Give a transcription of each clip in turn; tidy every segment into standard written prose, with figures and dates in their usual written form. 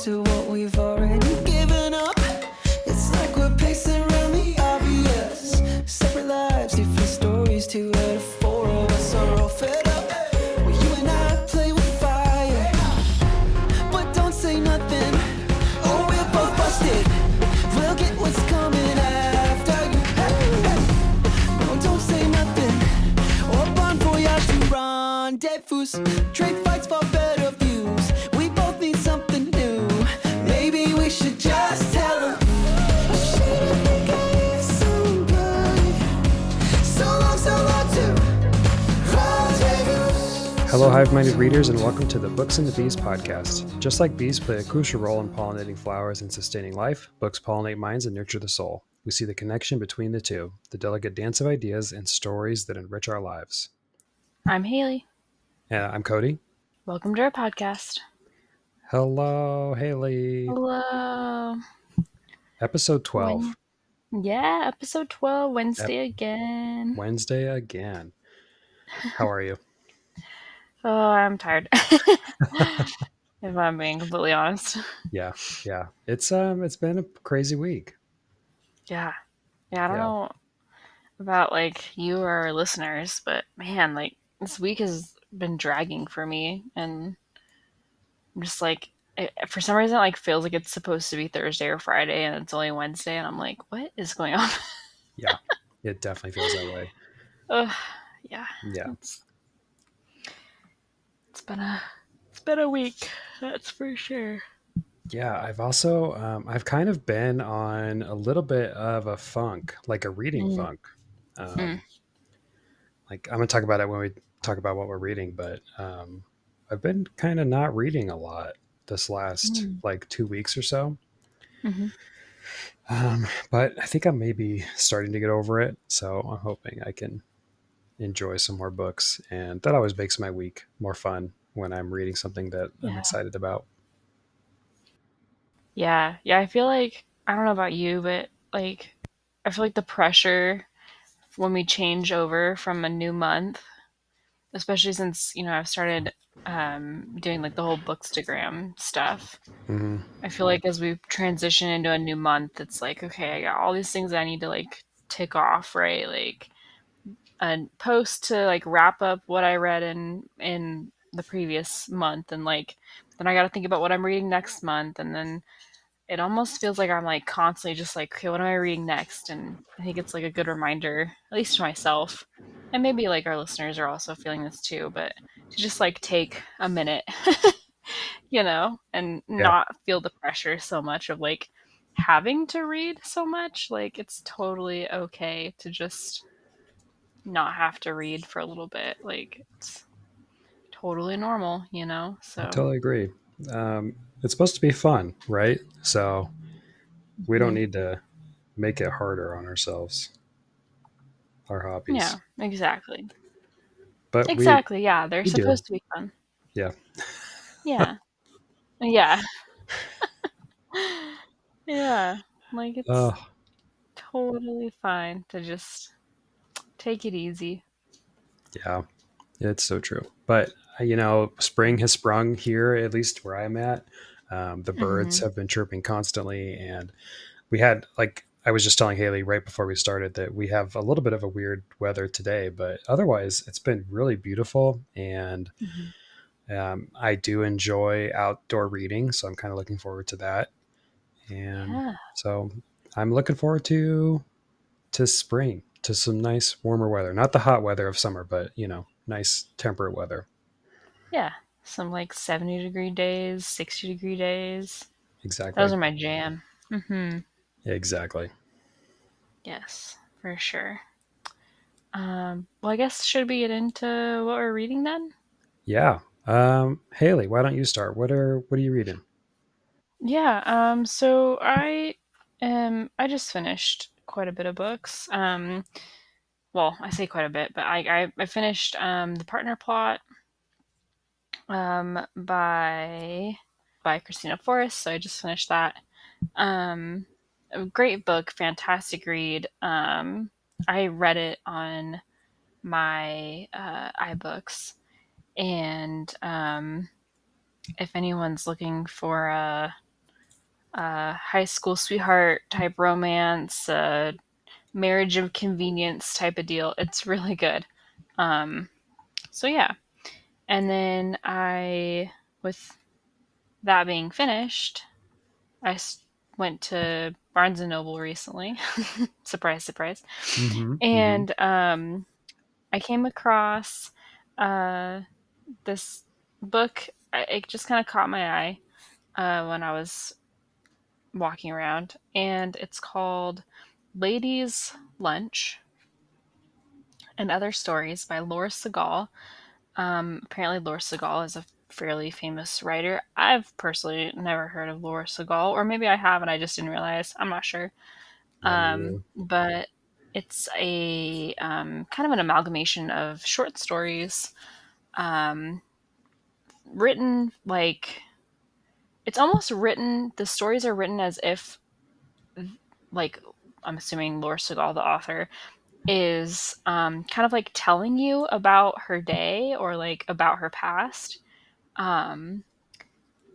to what we've already given up. It's like we're pacing around the obvious. Separate lives, different stories, 2 out of 4 of us are all fed up. Well, you and I play with fire, but don't say nothing, or we're both busted. We'll get what's coming after you. No, don't say nothing, or bon voyage to rendezvous. Trade fights for better views. We both need something new. Maybe we should just tell them. Hello, hive-minded readers, and welcome to the Books and the Bees podcast. Just like bees play a crucial role in pollinating flowers and sustaining life, books pollinate minds and nurture the soul. We see the connection between the two, the delicate dance of ideas and stories that enrich our lives. I'm Hailey. And I'm Cody. Welcome to our podcast. Hello, Hailey. Hello. Episode 12. Yeah, episode 12, Wednesday again. Wednesday again. How are you? Oh, I'm tired. If I'm being completely honest. Yeah. It's been a crazy week. Yeah, I don't know about like you or our listeners, but man, like this week has been dragging for me, and I'm just like, for some reason, it like feels like it's supposed to be Thursday or Friday, and it's only Wednesday, and I'm like, what is going on? Yeah, it definitely feels that way. Yeah. Yeah. It's been a week, that's for sure. Yeah, I've also I've kind of been on a little bit of a funk, like a reading funk. Like I'm gonna talk about it when we talk about what we're reading, but I've been kind of not reading a lot this last like 2 weeks or so. But I think I'm maybe starting to get over it, so I'm hoping I can enjoy some more books, and that always makes my week more fun when I'm reading something that I'm excited about. Yeah, I feel like, I don't know about you, but like I feel like the pressure when we change over from a new month, especially since, I've started doing like the whole Bookstagram stuff. I feel like as we transition into a new month, it's like, okay, I got all these things I need to like tick off, right? Like a post to like wrap up what I read in the previous month, and like then I got to think about what I'm reading next month, and then it almost feels like I'm like constantly just like, okay, what am I reading next? And I think it's like a good reminder, at least to myself, and maybe like our listeners are also feeling this too, but to just like take a minute, and Yeah. not feel the pressure so much of like having to read so much. Like it's totally okay to just not have to read for a little bit. Like it's totally normal, so. I totally agree. It's supposed to be fun, right? So we don't need to make it harder on ourselves, our hobbies. Yeah, exactly. But Yeah, they're we supposed do. to be fun. Yeah. Yeah. Yeah. Yeah. Like it's totally fine to just take it easy. Yeah, it's so true. But spring has sprung here, at least where I'm at. The birds have been chirping constantly, and we had, like, I was just telling Hailey right before we started that we have a little bit of a weird weather today, but otherwise it's been really beautiful. And I do enjoy outdoor reading, so I'm kind of looking forward to that. And so I'm looking forward to spring, to some nice warmer weather, not the hot weather of summer, but nice temperate weather. Yeah. Some like 70-degree days, 60-degree days. Exactly. Those are my jam. Exactly. Yes, for sure. Well, I guess should we get into what we're reading then? Yeah. Hailey, why don't you start? What are you reading? Yeah, so I just finished quite a bit of books. Well, I say quite a bit, but I finished The Partner Plot by Kristina Forrest, so I just finished that. A great book, fantastic read. I read it on my iBooks, and if anyone's looking for high school sweetheart type romance, marriage of convenience type of deal. It's really good. Um, so yeah. And then with that being finished, I went to Barnes and Noble recently. Surprise, surprise. Mm-hmm. Mm-hmm. And I came across uh, this book. It just kind of caught my eye when I was walking around, and it's called Ladies' Lunch and Other Stories by Laura Segal. Apparently, Laura Segal is a fairly famous writer. I've personally never heard of Laura Segal, or maybe I have and I just didn't realize. I'm not sure. Yeah, me either. But it's a kind of an amalgamation of short stories um, written like it's almost written. The stories are written as if, like, I'm assuming Laura Segal, the author, is kind of like telling you about her day or like about her past. Um,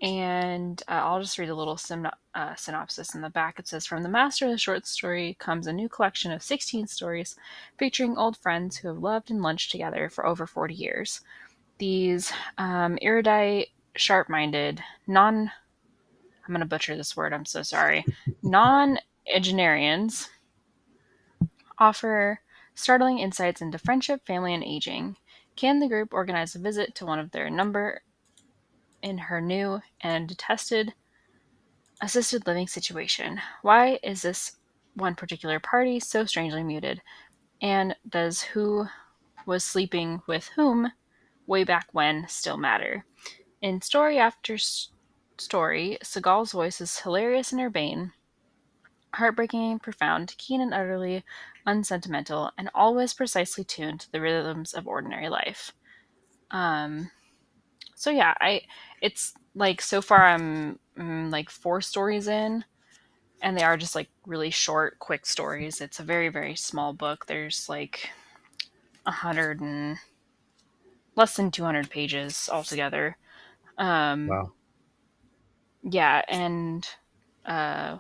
and I'll just read a little synopsis in the back. It says, "From the master of the short story comes a new collection of 16 stories featuring old friends who have loved and lunched together for over 40 years. These erudite, sharp-minded, I'm going to butcher this word, I'm so sorry, non-agenarians offer startling insights into friendship, family, and aging. Can the group organize a visit to one of their number in her new and detested assisted living situation? Why is this one particular party so strangely muted? And does who was sleeping with whom way back when still matter?" In story after story, Seagal's voice is hilarious and urbane, heartbreaking, profound, keen, and utterly unsentimental, and always precisely tuned to the rhythms of ordinary life. Um, so yeah, it's like so far I'm like 4 stories in, and they are just like really short, quick stories. It's a very, very small book. There's like 100 and less than 200 pages altogether. Um, Wow. yeah, and uh,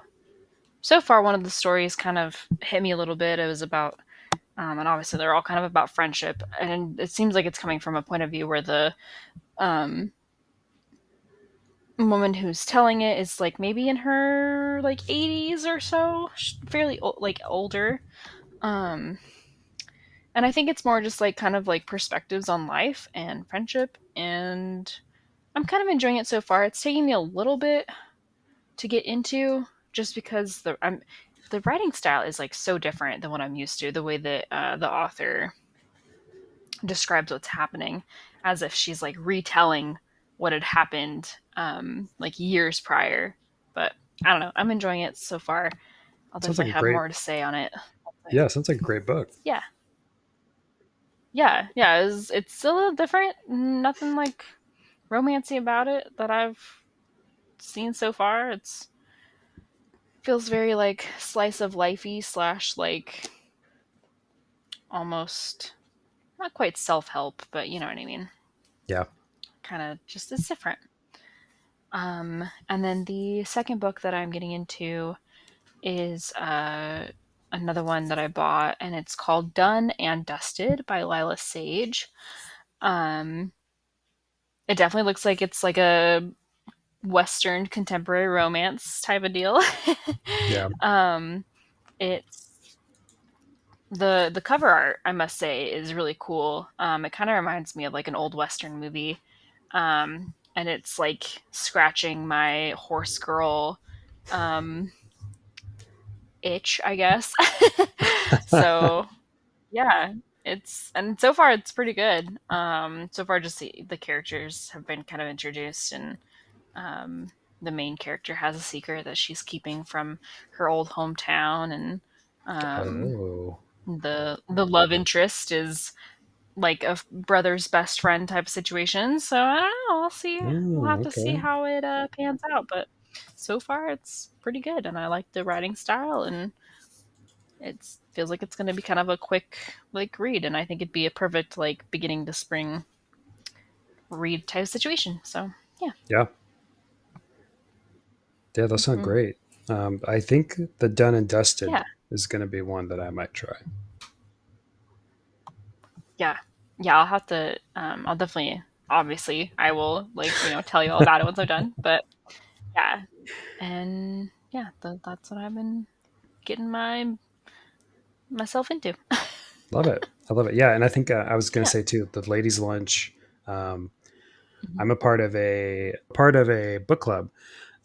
so far one of the stories kind of hit me a little bit. It was about, and obviously they're all kind of about friendship, and it seems like it's coming from a point of view where the um, woman who's telling it is like maybe in her like 80s or so, fairly like older. Um, and I think it's more just like kind of like perspectives on life and friendship, and I'm kind of enjoying it so far. It's taking me a little bit to get into, just because the writing style is like so different than what I'm used to. The way that the author describes what's happening, as if she's like retelling what had happened like years prior. But I don't know. I'm enjoying it so far. I'll Sounds like definitely a have great, more to say on it. yeah, sounds like a great book. Yeah, yeah. It's still a little different. Nothing like romancy about it that I've seen so far. It's feels very like slice of lifey slash like almost not quite self help, but you know what I mean. Yeah. Kind of just is different. And then the second book that I'm getting into is another one that I bought, and it's called Done and Dusted by Lyla Sage. Um, it definitely looks like it's like a Western contemporary romance type of deal. Yeah. um, it's the cover art, I must say, is really cool. It kind of reminds me of like an old Western movie. And it's like scratching my horse girl um, itch, I guess. So yeah, and so far it's pretty good. So far, just the characters have been kind of introduced, and um, the main character has a secret that she's keeping from her old hometown, and Oh. the love interest is like a brother's best friend type of situation. So I don't know. We'll see. We'll have Oh, to see okay. how it pans out. But so far, it's pretty good, and I like the writing style, and it feels like it's going to be kind of a quick like read, and I think it'd be a perfect like beginning to spring read type of situation. So yeah. Yeah. Yeah, those sound Hmm. great. I think the Done and Dusted Yeah, is going to be one that I might try. yeah, yeah. I'll have to. I'll definitely. Obviously, I will tell you all about it once I'm done. But yeah, and yeah, that's what I've been getting myself into. Love it. I love it. Yeah, and I think I was going to Yeah. say too, the ladies' lunch. Um, Mhm. I'm a part of a book club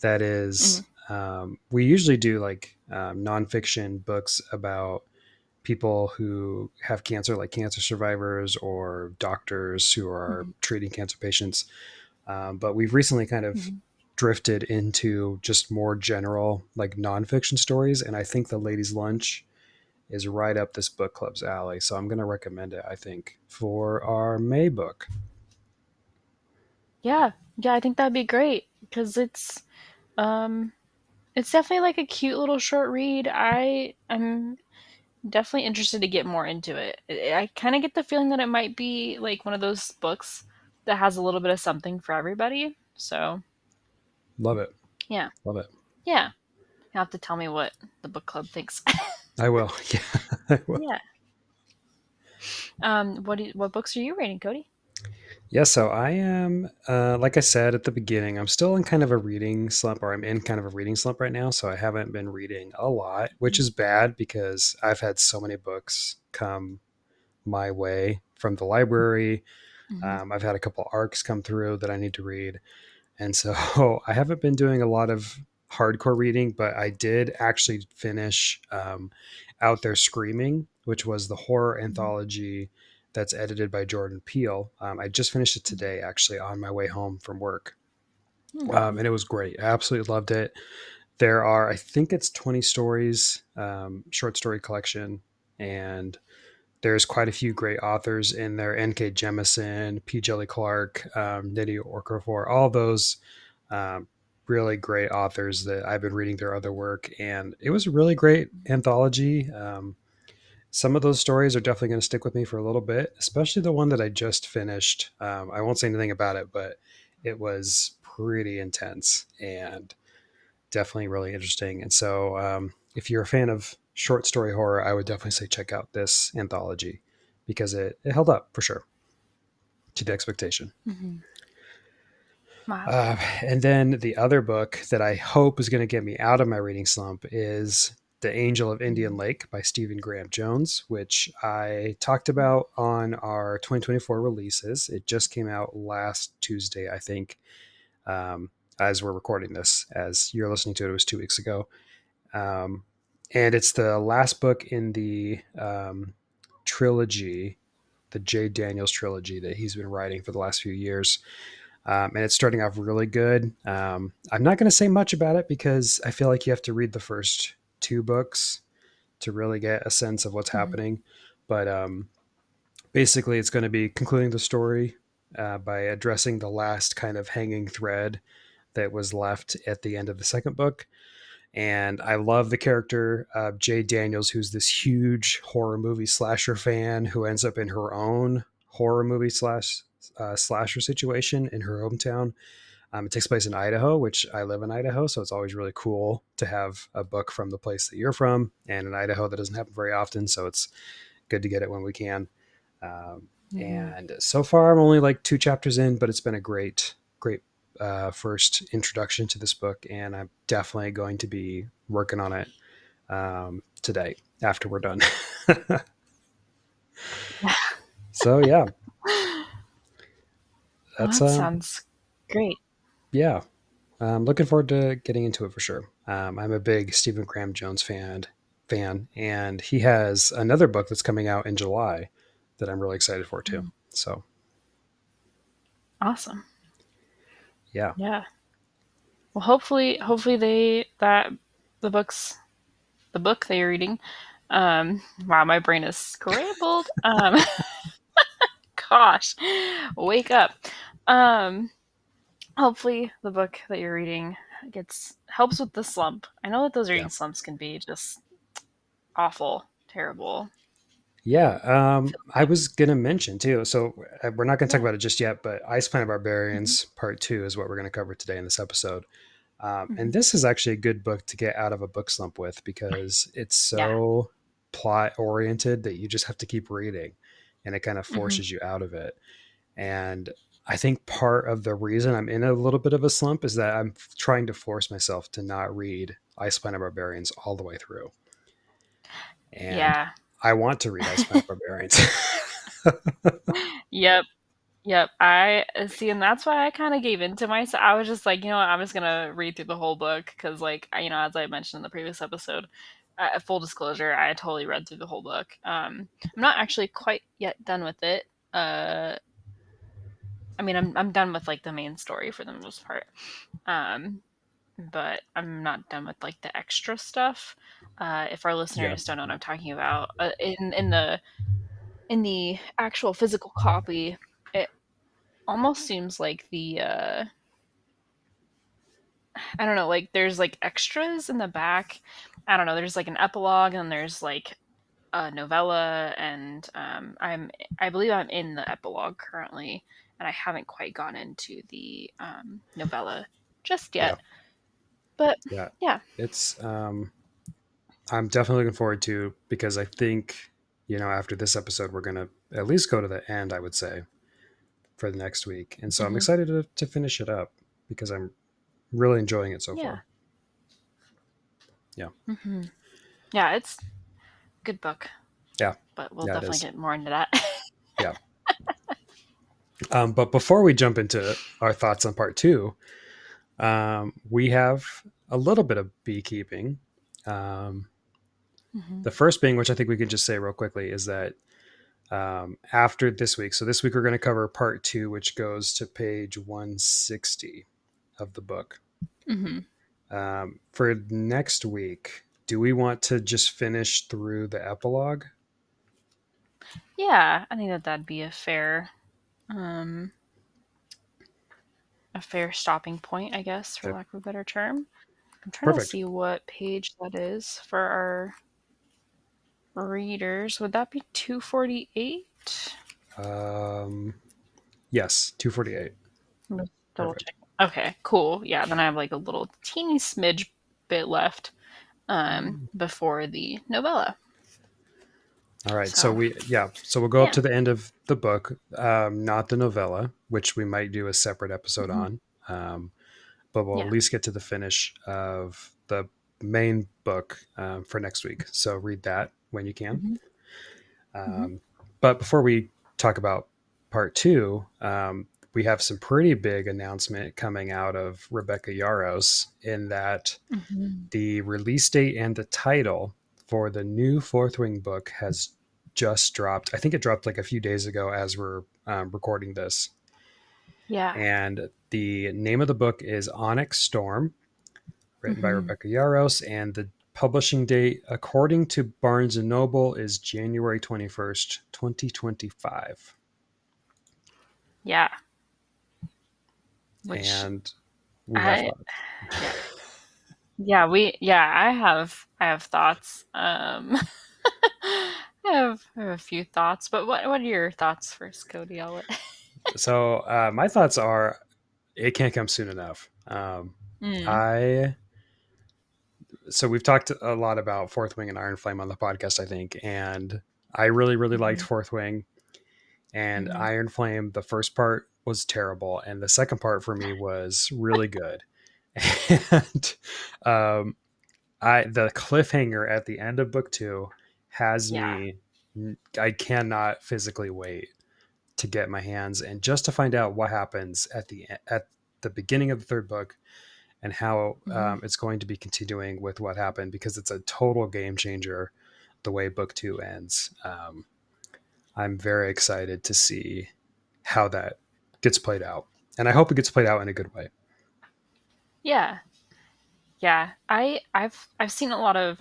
that is. Mhm. We usually do like nonfiction books about people who have cancer, like cancer survivors or doctors who are Mhm. treating cancer patients. But we've recently kind of Mhm. drifted into just more general, like nonfiction stories. And I think The Ladies' Lunch is right up this book club's alley. So I'm going to recommend it, I think, for our May book. Yeah, yeah. I think that'd be great because um it's definitely like a cute little short read. I'm definitely interested to get more into it. I kind of get the feeling that it might be like one of those books that has a little bit of something for everybody. So Love it. yeah, Love it. yeah. You have to tell me what the book club thinks. I will. Yeah, I will. Yeah. What books are you reading, Cody? Yeah, so I am, like I said at the beginning, I'm still in kind of a reading slump, or I'm in kind of a reading slump right now. So I haven't been reading a lot, which is bad because I've had so many books come my way from the library. Mm-hmm. I've had a couple arcs come through that I need to read. And so I haven't been doing a lot of hardcore reading, but I did actually finish Out There Screaming, which was the horror anthology that's edited by Jordan Peele. I just finished it today, actually, on my way home from work. Mm-hmm. And it was great. I absolutely loved it. There are, I think it's 20 stories, short story collection. And there's quite a few great authors in there: N.K. Jemisin, P. Jelly Clark, Nydia Okorafor, all those um, really great authors that I've been reading their other work. And it was a really great anthology. Some of those stories are definitely going to stick with me for a little bit, especially the one that I just finished. I won't say anything about it, but it was pretty intense and definitely really interesting. And so, if you're a fan of short story horror, I would definitely say check out this anthology because it held up for sure to the expectation. Mm-hmm. Wow. And then the other book that I hope is going to get me out of my reading slump is The Angel of Indian Lake by Stephen Graham Jones, which I talked about on our 2024 releases. It just came out last Tuesday, I think, um, as we're recording this. As you're listening to it, it was 2 weeks ago. Um, and it's the last book in the trilogy, the J. Daniels trilogy that he's been writing for the last few years. And it's starting off really good. I'm not going to say much about it because I feel like you have to read the first two books to really get a sense of what's Mm-hmm. happening. But basically, it's going to be concluding the story by addressing the last kind of hanging thread that was left at the end of the second book. And I love the character of Jay Daniels, who's this huge horror movie slasher fan who ends up in her own horror movie slasher situation in her hometown. It takes place in Idaho, which I live in Idaho, so it's always really cool to have a book from the place that you're from, and in Idaho that doesn't happen very often, so it's good to get it when we can. Mm-hmm. And so far, I'm only like 2 chapters in, but it's been a great first introduction to this book, and I'm definitely going to be working on it today after we're done. So yeah, Well, that's that sounds great. yeah. I'm looking forward to getting into it for sure. I'm a big Stephen Graham Jones fan, and he has another book that's coming out in July that I'm really excited for too. Mm. So Awesome. yeah, Yeah. Well, hopefully they that the books the book that you're reading. Wow, my brain is scrambled. Gosh, wake up. Um, hopefully the book that you're reading gets helps with the slump. I know that those yeah, reading slumps can be just awful, terrible. yeah. Feel I me? was gonna mention too. So we're not gonna talk Yeah. about it just yet, but Ice Planet Mhm. Barbarians Part 2 is what we're gonna cover today in this episode. And Mhm. this is actually a good book to get out of a book slump with because it's so plot oriented that you just have to keep reading and it kind of Mhm. forces you out of it. And I think part of the reason I'm in a little bit of a slump is that I'm trying to force myself to not read Ice Planet Barbarians all the way through. And Yeah. I want to read Ice Planet Barbarians. Yep. Yep. I see, and that's why I kind of gave into myself. I was just like, you know what, I'm just gonna read through the whole book because, like, as I mentioned in the previous episode, full disclosure, I totally read through the whole book. I'm not actually quite yet done with it. Uh, I mean, I'm done with like the main story for the most part. Um, but I'm not done with like the extra stuff. If our Yeah. listeners don't know what I'm talking about, in the actual physical copy, it almost seems like I don't know, like there's like extras in the back. I don't know. There's like an epilogue and there's like a novella, and I believe I'm in the epilogue currently, and I haven't quite gone into the novella just Yeah. yet. But Yeah. yeah. It's I'm definitely looking forward to because I think, after this episode we're gonna at least go to the end, I would say, for the next week. And so I'm Hmm. excited to finish it up because I'm really enjoying it so Yeah. far. Yeah. Hmm. Yeah, it's a good book, Yeah. but we'll Yeah, it definitely is. get more into that. Yeah. But before we jump into our thoughts on part two, we have a little bit of beekeeping. Um, Hmm. the first being, which I think we can just say real quickly, is that after this week, so this week we're going to cover part two, which goes to page 160 of the book. Hmm. For next week, do we want to just finish through the epilogue? Yeah, I think that that'd be um, a fair stopping point, I guess, for Okay. lack of a better term. I'm trying to Perfect. see what page that is for our readers. Would that be 248? Um, yes, 248. I'm just double Perfect. checking. Okay, cool. Yeah, then I have like a little teeny smidge bit left before the novella. All right. So So, so we'll go up yeah. to the end of the book, not the novella, which we might do a separate episode Hmm. on. But we'll at Yeah. least get to the finish of the main book for next week. So read that when you can. Hmm. Hmm. Um, but before we talk about part two, we have some pretty big announcement coming out of Rebecca Yarros in that Hmm. the release date and the title for the new Fourth Wing book has just dropped. I think it dropped like a few days ago as we're recording this. Yeah. And the name of the book is Onyx Storm, written by Hmm. Rebecca Yarros, and the publishing date, according to Barnes and Noble, is January 21st, 2025. Yeah. Which And we have I, thoughts. yeah. Yeah, I have thoughts. I have a few thoughts, but what are your thoughts first, Cody? I'll let. So my thoughts are it can't come soon enough. Mm. I so we've talked a lot about Fourth Wing and Iron Flame on the podcast, I think, and I really, really liked Hmm. Fourth Wing. And Hmm. Iron Flame, the first part was terrible, and the second part for me was really good. And um, I the cliffhanger at the end of book two has Yeah. me. I cannot physically wait to get my hands and just to find out what happens at the beginning of the third book and how Hmm. it's going to be continuing with what happened because it's a total game changer the way book two ends. I'm very excited to see how that gets played out, and I hope it gets played out in a good way. Yeah. Yeah. I've seen a lot of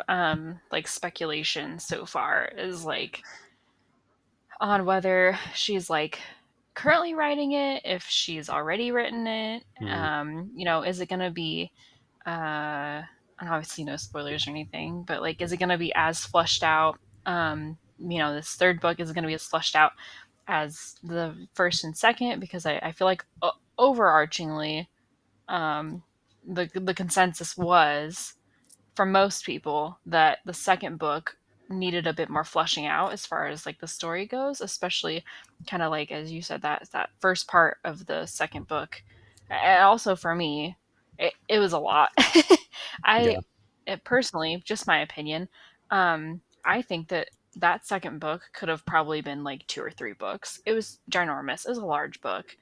like speculation so far is like on whether she's like currently writing it, if she's already written it. Mm, Is it gonna be and obviously no spoilers or anything, but like is it gonna be as fleshed out? This third book is gonna be as fleshed out as the first and second because I feel like overarchingly, um, the consensus was for most people that the second book needed a bit more fleshing out as far as like the story goes, especially kind of like as you said that first part of the second book. And also for me, it was a lot. I Yeah. personally, just my opinion, I think that that second book could have probably been like two or three books. It was ginormous. It was a large book.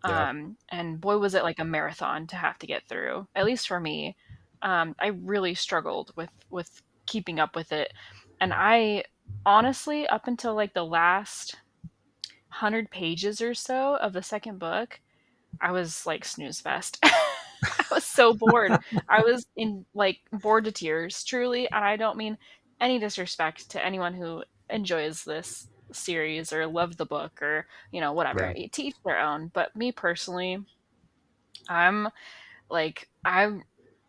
Yeah. And boy, was it like a marathon to have to get through, at least for me. I really struggled with keeping up with it, and I honestly, up until like the last 100 pages or so of the second book, I was like snooze fest. I was so bored. I was in like bored to tears, truly, and I don't mean any disrespect to anyone who enjoys this series or loved the book or whatever. Yeah. To each their own. But me personally, I'm like I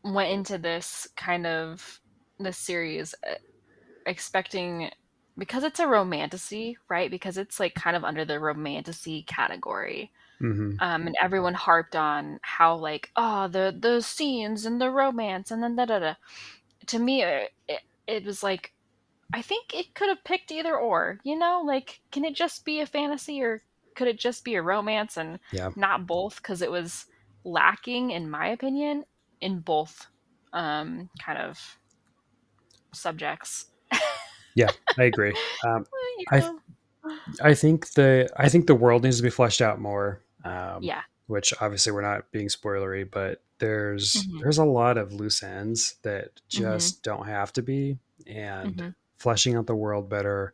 went into this series expecting, because it's a romantasy, right? Because it's like kind of under the romantasy category. Hmm. And everyone harped on how like, oh, the scenes and the romance and then da da da. To me, it was like, I think it could have picked either or. Like, can it just be a fantasy or could it just be a romance and Yeah. not both? Because it was lacking, in my opinion, in both kind of subjects. Yeah. I agree. You I know? I think the world needs to be fleshed out more. Yeah. Which obviously we're not being spoilery, but Hmm. there's a lot of loose ends that Hmm. just don't have to be, and Hmm. fleshing out the world better.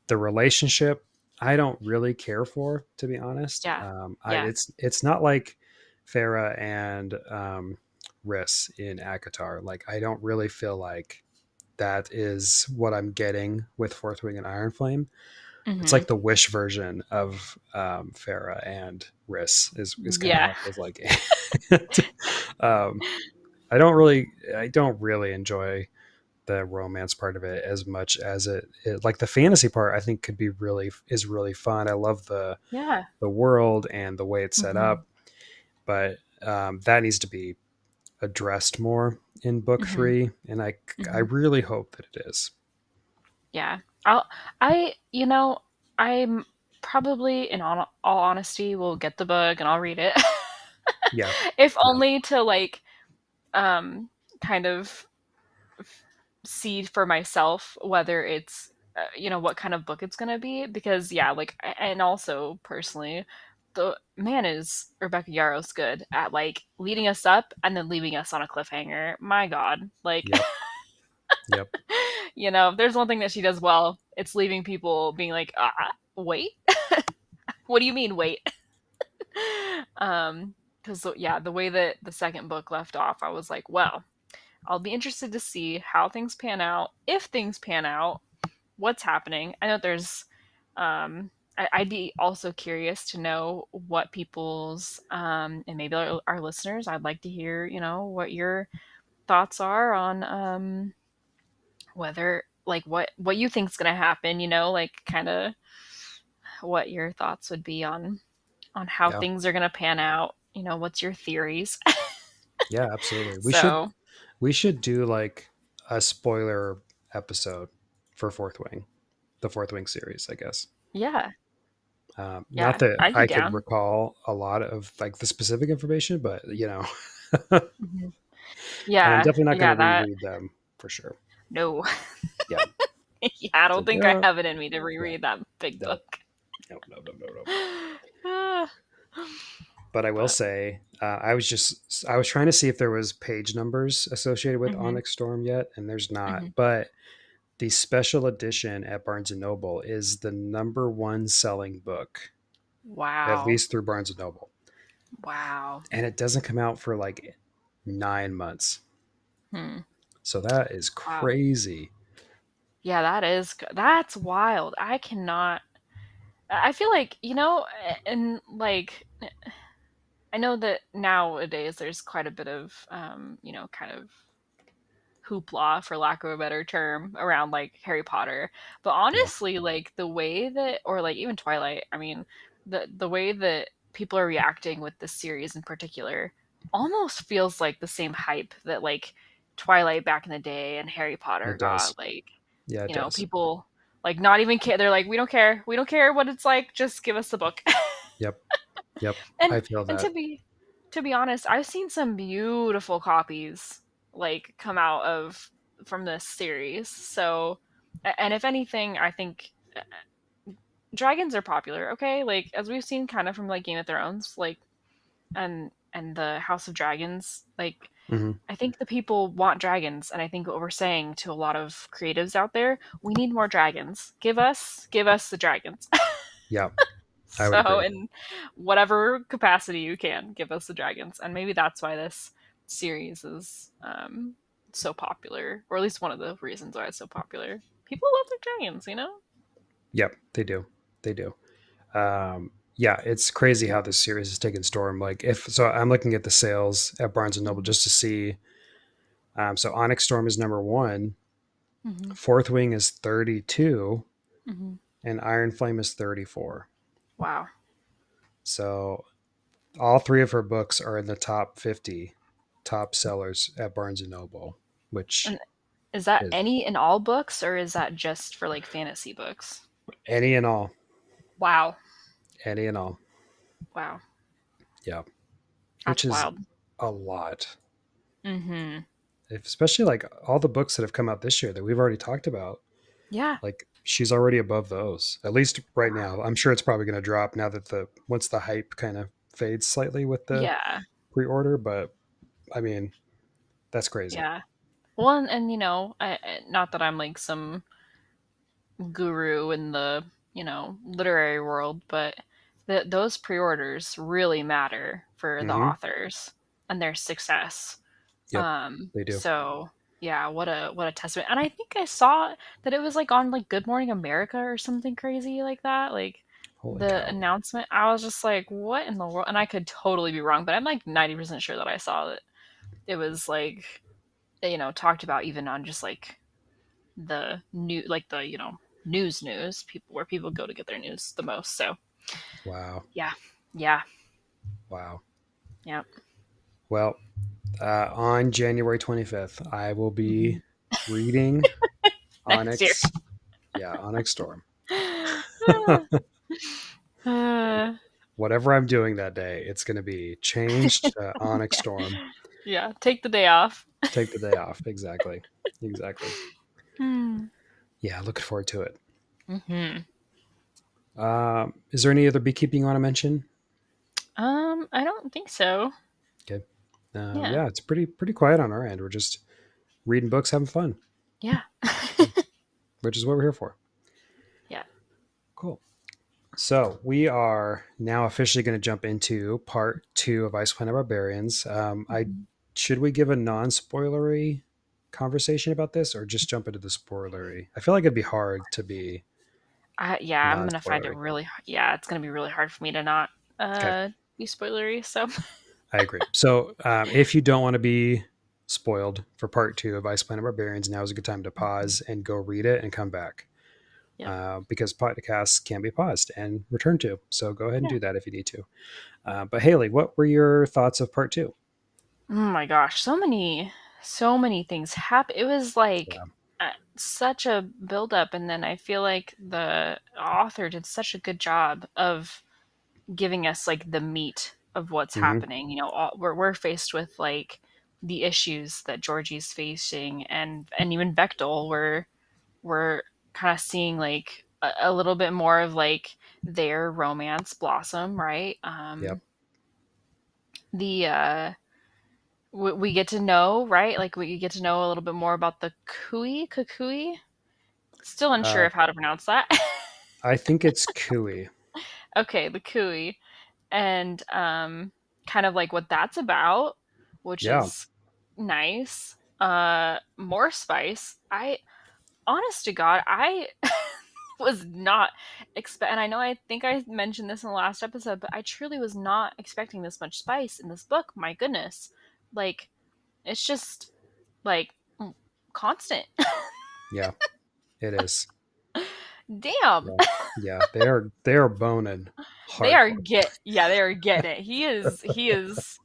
The relationship I don't really care for, to be honest. Yeah. Yeah. It's not like Farah and Riss in Akatar. Like I don't really feel like that is what I'm getting with Fourth Wing and Iron Flame. It's Hmm. like the Wish version of Farah and Riss is kind of how Yeah. it feels like. um, I don't really enjoy the romance part of it as much as it like the fantasy part. I think could be is really fun. I love Yeah. the world and the way it's set Hmm. up, but that needs to be addressed more in book Hmm. three, and I Hmm. really hope that it is. Yeah. I'll, I, I'm probably, in all honesty, will get the book and I'll read it. Yeah, If yeah, only to like, um, kind of see for myself whether it's, what kind of book it's going to be. Because, yeah, like, and also personally, the man is Rebecca Yarros good at like leading us up and then leaving us on a cliffhanger. My God. Like, yep, yep, if there's one thing that she does well, it's leaving people being like, wait, what do you mean, wait? Because yeah, the way that the second book left off, I was like, well, I'll be interested to see how things pan out. If things pan out, what's happening? I know there's, I'd be also curious to know what people's, and maybe our listeners, I'd like to hear, what your thoughts are on, whether like what you think's gonna happen, like kind of what your thoughts would be on how yeah, things are gonna pan out. What's your theories? yeah. Absolutely. So We should do like a spoiler episode for Fourth Wing, the Fourth Wing series, I guess. yeah, Not yeah, that I'd be I could down. recall a lot of like the specific information, but and Hmm. I'm Yeah, definitely not going yeah, to that reread them for sure. no. Yeah. Yeah, I It's don't like, think I yeah, have it in me to yeah, reread that big no, book. no, no, no, no, no. Ah, But I will but say, I was trying to see if there was page numbers associated with hmm. Onyx Storm yet, and there's not. Hmm. But the special edition at Barnes and Noble is the number one selling book, at Wow, least through Barnes and Noble, wow. and it doesn't come out for like 9 months. Hmm. So that is Wow. crazy. Yeah, that's wild. I cannot. I feel like, and like, I know that nowadays there's quite a bit of, kind of hoopla, for lack of a better term, around like Harry Potter. But Yeah, honestly, like the way that, or like even Twilight, I mean, the way that people are reacting with this series in particular, almost feels like the same hype that like Twilight back in the day and Harry Potter It does. got. Like, Yeah, it does. people like not even care. They're like, we don't care what it's like, just give us the book. Yep. Yep. I and feel and that. to be honest, I've seen some beautiful copies like come out of from this series. So, and if anything, I think dragons are popular. Okay, like as we've seen kind of from like Game of Thrones, like and the House of Dragons, like Hmm. I think the people want dragons, and I think what we're saying to a lot of creatives out there, we need more dragons. Give us the dragons. Yeah, I would So agree. in whatever capacity you can, give us the dragons, and maybe that's why this series is so popular, or at least one of the reasons why it's so popular. People love their dragons, you know. Yep, they do. They do. Yeah, it's crazy how this series has taken storm. Like if so, I'm looking at the sales at Barnes and Noble Mm-hmm. just to see. So Onyx Storm is number one. Mm-hmm. Fourth Wing is 32, Mm-hmm. and Iron Flame is 34. Wow. So all three of her books are in the top 50 top sellers at Barnes and Noble, which And is that is any in all books, or is that just for like fantasy books? any and all, Wow. any and all. Wow. Yeah, which That's is wild. a lot. Mm-hmm. Especially like all the books that have come out this year that we've already talked about. Yeah. Like she's already above those, at least right now. I'm sure it's probably going to drop now that the once the hype kind of fades slightly with the Yeah. pre-order. But I mean, that's crazy. Yeah. Well, and not that I'm like some guru in the literary world, but those pre-orders really matter for the Hmm. authors and their success. Yep, they do. So yeah, what a testament. And I think I saw that it was like on like Good Morning America or something crazy like that. Like Holy the cow! announcement, I was just like, what in the world? And I could totally be wrong, but I'm like 90% sure that I saw that it was like talked about even on just like the new like the news people where people go to get their news the most. So Wow, yeah, yeah, wow. yeah. Well, on January 25th, I will Mhm. be reading Next year. Onyx. Yeah, Onyx Storm. Uh, Whatever I'm doing that day, it's going to be changed to Onyx Storm. yeah, take the day off. Take the day off. Exactly. Exactly. Hmm. Yeah, looking forward to it. Mm-hmm. Is there any other beekeeping you want to mention? I don't think so. Okay. Yeah, Yeah, it's pretty quiet on our end. We're just reading books, having fun, yeah, which is what we're here for. yeah. Cool. So we are now officially going to jump into part two of Ice Planet Barbarians. I Mhm. should we give a non-spoilery conversation about this, or just jump into the spoilery? I feel like it'd be hard to be Yeah, I'm gonna find it non-spoilery. really. Yeah, it's gonna be really hard for me to not Okay, be spoilery. So I agree. So if you don't want to be spoiled for part two of Ice Planet Barbarians, now is a good time to pause and go read it and come back. yep. Because podcasts can be paused and returned to. So go ahead and Yeah. do that if you need to. But Haley, what were your thoughts of part two? Oh my gosh, so many things happen. It was like Yeah. such a build up, and then I feel like the author did such a good job of giving us like the meat of what's Hmm. happening. We're faced with like the issues that Georgie's facing, and even Bechtel. We're kind of seeing like a little bit more of like their romance blossom, right? Yep. The we get to know, right? Like we get to know a little bit more about the Kukui. Still unsure Uh, of how to pronounce that. I think it's Cooey. Okay, the Kui, and kind of like what that's about, which Yeah. is nice. More spice. I honest to God, I was not expect, and I know I think I mentioned this in the last episode, but I truly was not expecting this much spice in this book. My goodness, like it's just like constant. Yeah. It is. Damn. Yeah. Yeah. They are boning They are hardcore. get yeah, they are getting it. He is,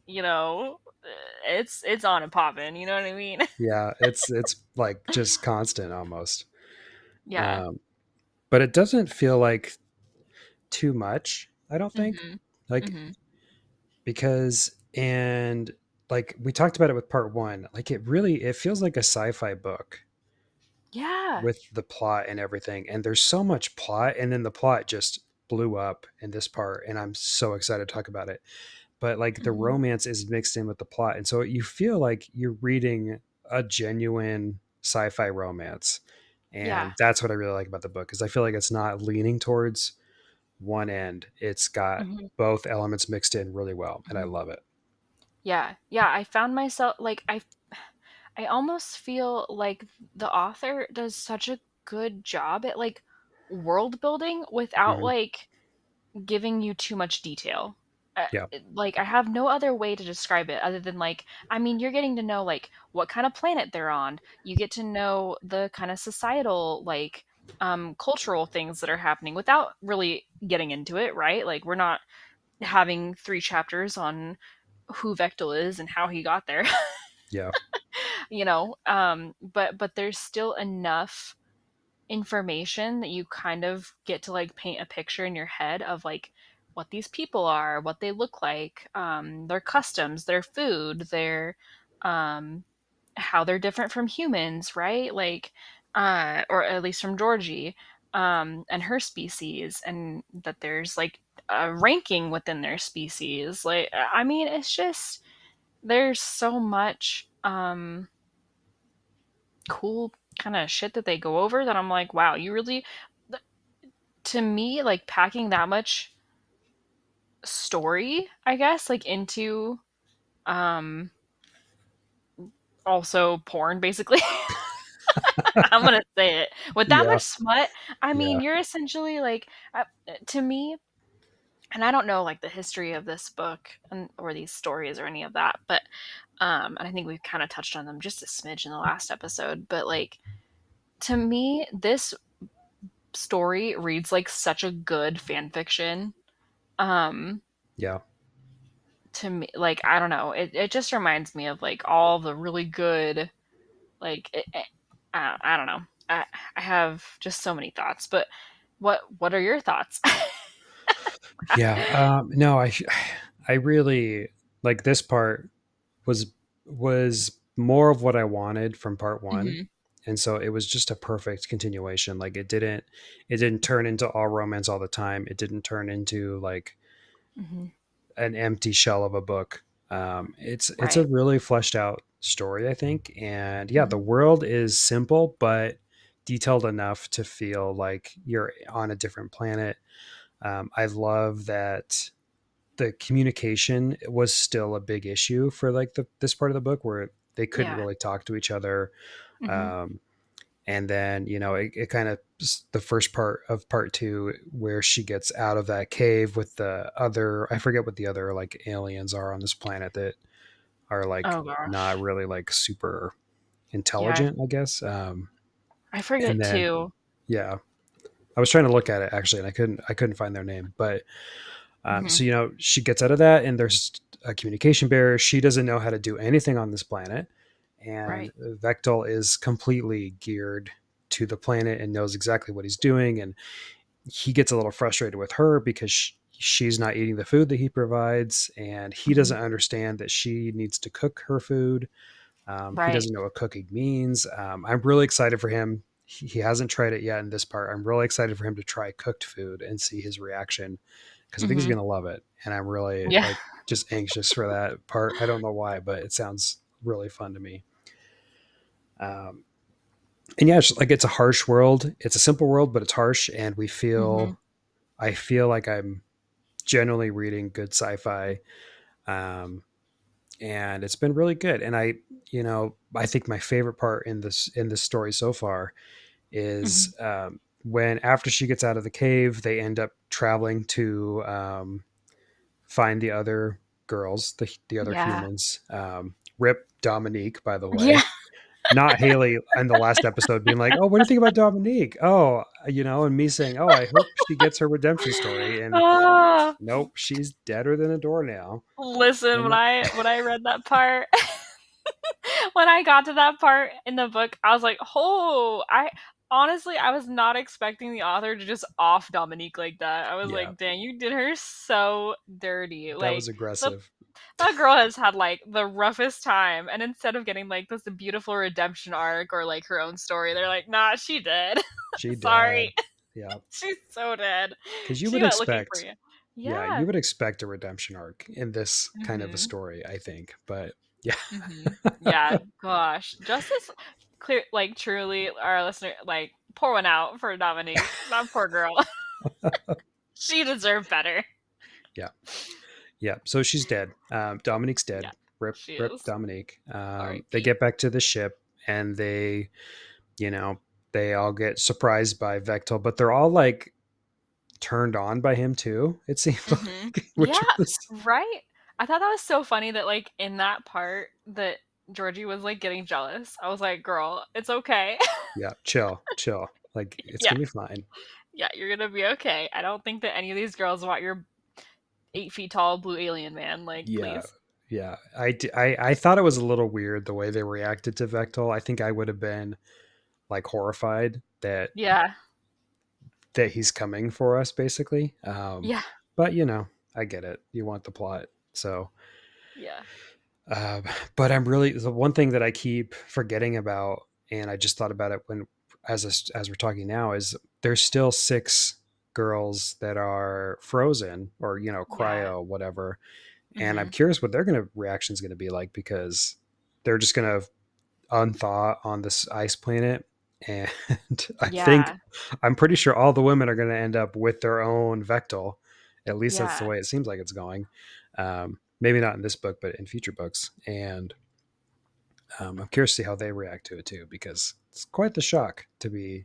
it's on and popping. You know what I mean? Yeah, it's like just constant almost. Yeah. Um, but it doesn't feel like too much, I don't think. Mhm. Like Mhm. because and like we talked about it with part 1, like it feels like a sci-fi book Yeah. with the plot and everything. And there's so much plot, and then the plot just blew up in this part, and I'm so excited to talk about it. But like the Mhm. romance is mixed in with the plot, and so you feel like you're reading a genuine sci-fi romance. Yeah. And that's what I really like about the book, because I feel like it's not leaning towards one end. It's got Mhm. both elements mixed in really well, and I Mhm. love it. Yeah. Yeah, I found myself like I almost feel like the author does such a good job at like world building without Hmm. like giving you too much detail. Yeah. Like I have no other way to describe it other than like I mean you're getting to know like what kind of planet they're on. You get to know the kind of societal like cultural things that are happening without really getting into it, right? Like we're not having 3 chapters on who Vectel is and how he got there. Yeah. But there's still enough information that you kind of get to like paint a picture in your head of like what these people are, what they look like, their customs, their food, their um, how they're different from humans, right? Like, or at least from Georgie and her species, and that there's like a ranking within their species. Like, I mean, it's just there's so much cool kind of shit that they go over that I'm like, wow, you really to me like packing that much story, I guess, like into um also porn basically. I'm going to say it. With that Yeah. much smut, I mean, Yeah. you're essentially like to me and I don't know like the history of this book and or these stories or any of that, but and I think we've kind of touched on them just a smidge in the last episode, but like to me this story reads like such a good fan fiction. Um, Yeah. to me, like I don't know, it just reminds me of like all the really good, like I don't know. I have just so many thoughts, but what are your thoughts? Yeah. No, I really like this part was more of what I wanted from part 1. Hmm. And so it was just a perfect continuation. Like it didn't turn into all romance all the time. It didn't turn into like Hmm. an empty shell of a book. It's a Right. really fleshed out story, I think. And yeah, the Hmm. world is simple but detailed enough to feel like you're on a different planet. I love that the communication was still a big issue for like this part of the book, where they couldn't Yeah. really talk to each other. Hmm. Um, and then it kind of, the first part of part 2, where she gets out of that cave with the other, I forget what the other like aliens are on this planet that are like Oh not gosh. really like super Yeah, intelligent, I guess. I And forget then too. yeah, I was trying to look at it actually, and I couldn't find their name. But Hmm. so she gets out of that, and there's a communication barrier. She doesn't know how to do anything on this planet, and Right. Vectel is completely geared to the planet and knows exactly what he's doing. And he gets a little frustrated with her because she's not eating the food that he provides, and he Hmm. doesn't understand that she needs to cook her food. He Right. doesn't know what cooking means. I'm really excited for him. He hasn't tried it yet in this part. I'm really excited for him to try cooked food and see his reaction, because I think he's Hmm. going to love it. And I'm really Yeah. like just anxious for that part. I don't know why, but it sounds really fun to me. Um, and yeah, it's a harsh world. It's a simple world, but it's harsh. And Hmm. I feel like I'm generally reading good sci-fi. Um, and it's been really good. And I think my favorite part in this story so far Hmm. is when, after she gets out of the cave, they end up traveling to find the other girls, the other Yeah. humans. Rip Dominique, by the Yeah. way. not Hailey in the last episode being like, "Oh, what do you think about Dominique?" Oh, and me saying, "Oh, I hope she gets her redemption story." And Ah, nope, she's deader than a doornail. listen, And when I read that part, when I got to that part in the book, I was like, "Oh, I honestly I was not expecting the author to just off Dominique like that." I was yeah, like, "Dang, you did her so dirty." that was Like the aggressive. that girl has had like the roughest time, and instead of getting like this beautiful redemption arc or like her own story, they're like, "Nah, she did." She Sorry. did. Yeah, She's so dead. because you She would went looking for expect, you. yeah, Yeah. you would expect a redemption arc in this kind of a Mhm. story, I think. But yeah, Mhm. Yeah, gosh. Justice clear like truly our listener like pour one out for Dominique. That poor girl. She deserved better. yeah, yeah. So she's dead. Dominique's dead. Yeah, Rip, she rip, is. Dominique. They R.I.P. get back to the ship, and you know, they all get surprised by Vectel, but they're all like turned on by him too. It seemed Mhm. like, Yeah, which was right? I thought that was so funny that like in that part that Georgie was like getting jealous. I was like, "Girl, it's okay." yeah, chill, chill. Like it's Yeah. gonna be fine. Yeah, you're gonna be okay. I don't think that any of these girls want your 8 feet tall blue alien man. Like, Yeah, please. yeah. I thought it was a little weird the way they reacted to Vectel. I think I would have been like horrified Yeah. that he's coming for us, basically. Yeah. But I get it. You want the plot, so. Yeah. Uh, but I'm really the one thing that I keep forgetting about, and I just thought about it when as we're talking now, is there's still 6 girls that are frozen or Yeah. cryo whatever, and I'm Mhm. curious what their reaction's going to be like, because they're just going to unthaw on this ice planet. And Yeah. I'm pretty sure all the women are going to end up with their own Vectel. At least that's the Yeah. way it seems like it's going. Maybe not in this book, but in future books. And I'm curious to see how they react to it too, because it's quite the shock to be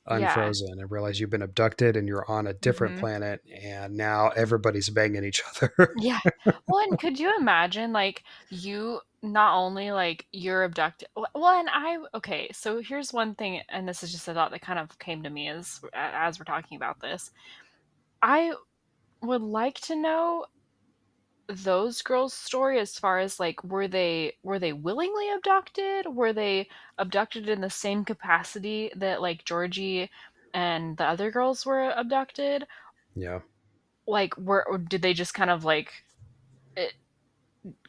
Yeah. unfrozen and realize you've been abducted and you're on a different Mhm. planet, and now everybody's banging each other. Yeah. Well, and could you imagine like you not only like you're abducted well, and I okay, so here's one thing, and this is just a thought that kind of came to me as we're talking about this. I would like to know those girls' story as far as like were they willingly abducted? Were they abducted in the same capacity that like Georgie and the other girls were abducted? Yeah, Like were or did they just kind of like it,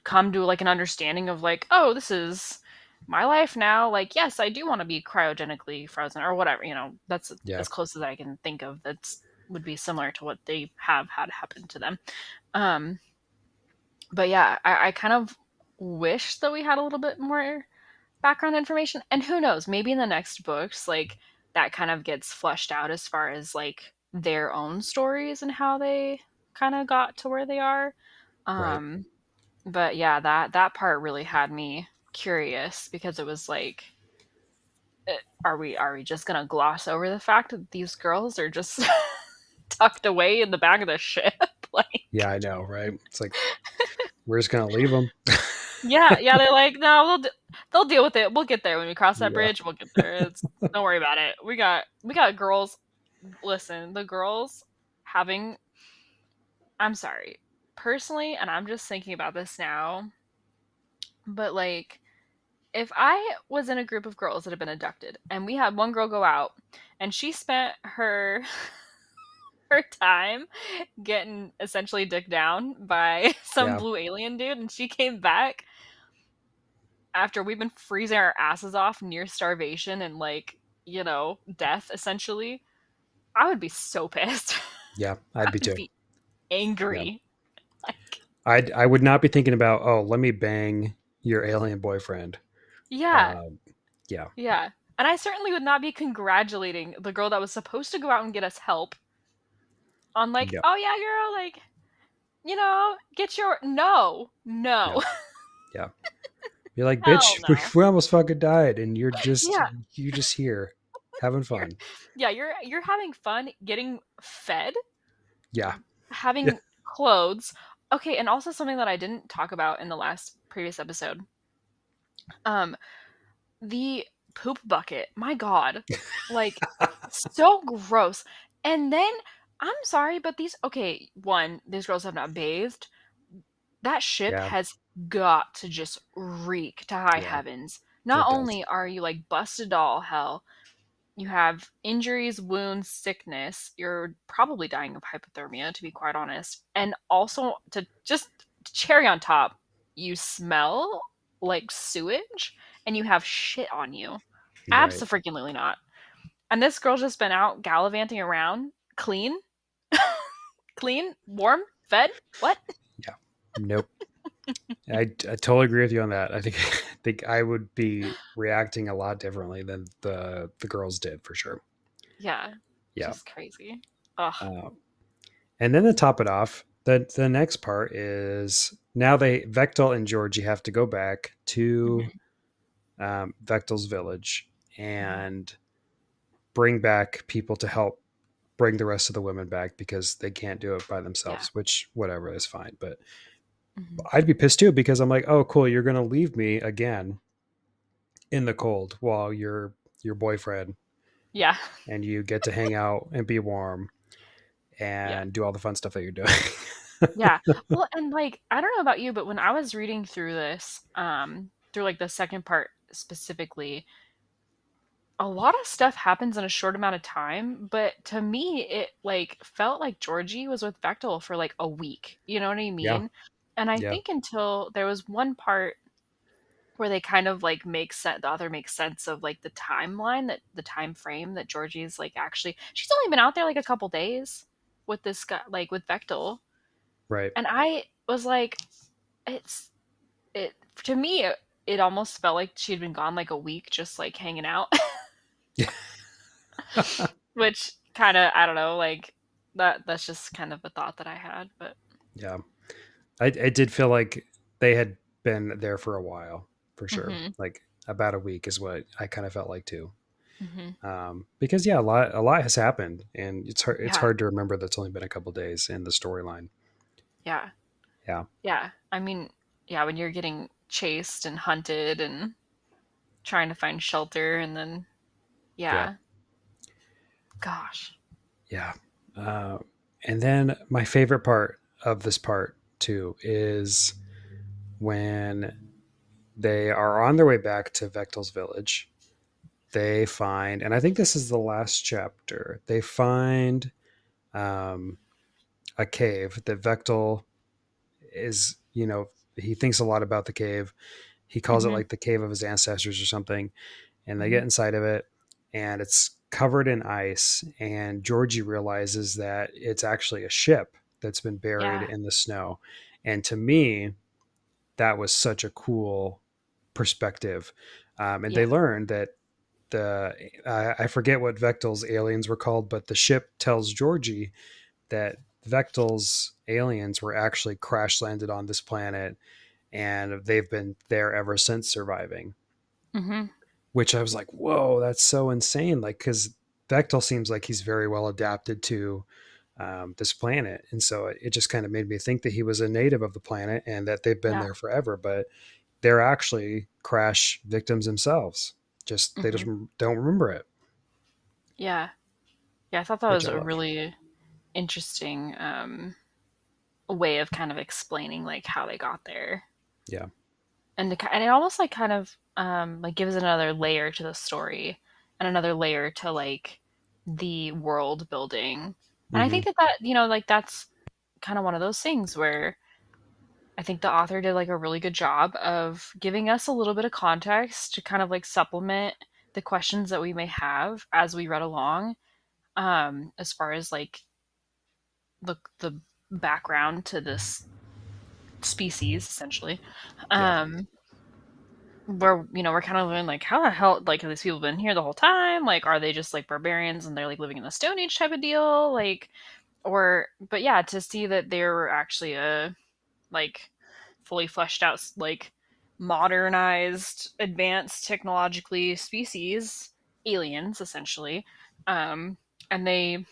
come to like an understanding of like, oh, this is my life now. Like, yes, I do want to be cryogenically frozen or whatever. That's yeah, as close as I can think of. That's would be similar to what they have had happen to them. Um, but yeah, I kind of wish that we had a little bit more background information. And who knows, maybe in the next books, like that kind of gets fleshed out as far as like their own stories and how they kind of got to where they are. right. Um, but yeah, that part really had me curious because it was like, are we just gonna gloss over the fact that these girls are just tucked away in the back of the ship? Yeah, Like, I know, right? It's like we're just gonna leave them. yeah, they're like, no, they'll deal with it. We'll get there when we cross that Yeah, bridge. We'll get there. Don't worry about it. We got girls. Listen, the girls having. I'm sorry, personally, and I'm just thinking about this now. But like, if I was in a group of girls that had been abducted, and we had one girl go out, and she spent her her time getting essentially dicked down by some yeah, blue alien dude, and she came back after we've been freezing our asses off near starvation and like death essentially. I would be so pissed. yeah. I I'd be would too. be Yeah, angry. Like, I would not be thinking about, oh, let me bang your alien boyfriend. yeah, Um, yeah, yeah. And I certainly would not be congratulating the girl that was supposed to go out and get us help on like, yeah, oh yeah, girl, like, get your no, yeah, no. yeah. You're like, Hell bitch, no. we almost fucking died, and Yeah. you just here having You're fun. yeah, you're having fun getting fed, Yeah, yeah, having clothes. Okay, and also something that I didn't talk about in the last previous episode. Um the poop bucket. My God. Like, so gross. And then, I'm sorry, but okay, one, these girls have not bathed. That ship Yeah, has got to just reek to high yeah, heavens. Not it does. only are you like busted to all hell, you have injuries, wounds, sickness. You're probably dying of hypothermia, to be quite honest. And also, to just cherry on top, you smell like sewage and you have shit on you. Right. Absolutely not. And this girl's just been out gallivanting around, clean, clean, warm, fed. What? Yeah. Nope. I totally agree with you on that. I think I think I would be reacting a lot differently than the girls did for sure. Yeah, Yeah. just crazy. Ugh. Uh, and then to top it off, the next part is now Vectel and Georgie have to go back to Mhm, Vectel's village mhm. and bring back people to help bring the rest of the women back because they can't do it by Yeah. themselves. Which whatever is fine, but Mhm. I'd be pissed too because I'm like, oh cool, you're gonna leave me again in the cold while your boyfriend Yeah. and you get to hang out and be warm Yeah. and do all the fun stuff that you're doing. Yeah. Well, and like I don't know about you, but when I was reading through this, through like the second part specifically, a lot of stuff happens in a short amount of time, but to me it like felt like Georgie was with Bechtel for like a week. You know what I Yeah, mean? And I yeah, think until there was one part where they kind of like make sense, the author makes sense of like the timeline, that the time frame that Georgie's like actually she's only been out there like a couple days with this guy, like with Bechtel. right. And I was like, it's it to me it almost felt like she had been gone like a week just like hanging out. Yeah, Which kind of, I don't know, like that's just kind of a thought that I had, but yeah. I did feel like they had been there for a while for sure. mhm. Like about a week is what I kind of felt like too. Mhm. Because yeah, a lot has happened, and it's Yeah. hard to remember that's only been a couple days in the storyline. Yeah. Yeah, Yeah. I mean, yeah, when you're getting chased and hunted and trying to find shelter and then yeah, yeah. Gosh. yeah. Uh, and then my favorite part of this part too is when they are on their way back to Vectel's village. They find, and I think this is the last chapter. They find um, a cave that Vectel is, he thinks a lot about the cave. He calls it Mhm. like the cave of his ancestors or something. And they get Mhm. inside of it, and it's covered in ice. And Georgie realizes that it's actually a ship that's been buried Yeah. in the snow. And to me, that was such a cool perspective. And Yeah. they learned that I forget what Vectel's aliens were called, but the ship tells Georgie that Vectel's aliens were actually crash landed on this planet, and they've been there ever since, surviving. Mhm. Which I was like, whoa, that's so insane. Like, because Bechtel seems like he's very well adapted to this planet, and so it just kind of made me think that he was a native of the planet and that they've been Yeah. there forever. But they're actually crash victims themselves. Just they just Mhm. don't remember it, Yeah. Yeah, I thought that which was I a love. really interesting way of kind of explaining like how they got there. Yeah. And and it almost like kind of like gives another layer to the story and another layer to like the world building. And I Hmm. think that like that's kind of one of those things where I think the author did like a really good job of giving us a little bit of context to kind of like supplement the questions that we may have as we read along, as far as like the background to this species essentially. Yeah. um where we're kind of learning like how the hell like have these people been here the whole time, like are they just like barbarians and they're like living in the stone age type of deal, like, or but yeah, to see that they're actually a like fully fleshed out like modernized advanced technologically species, aliens essentially. um and they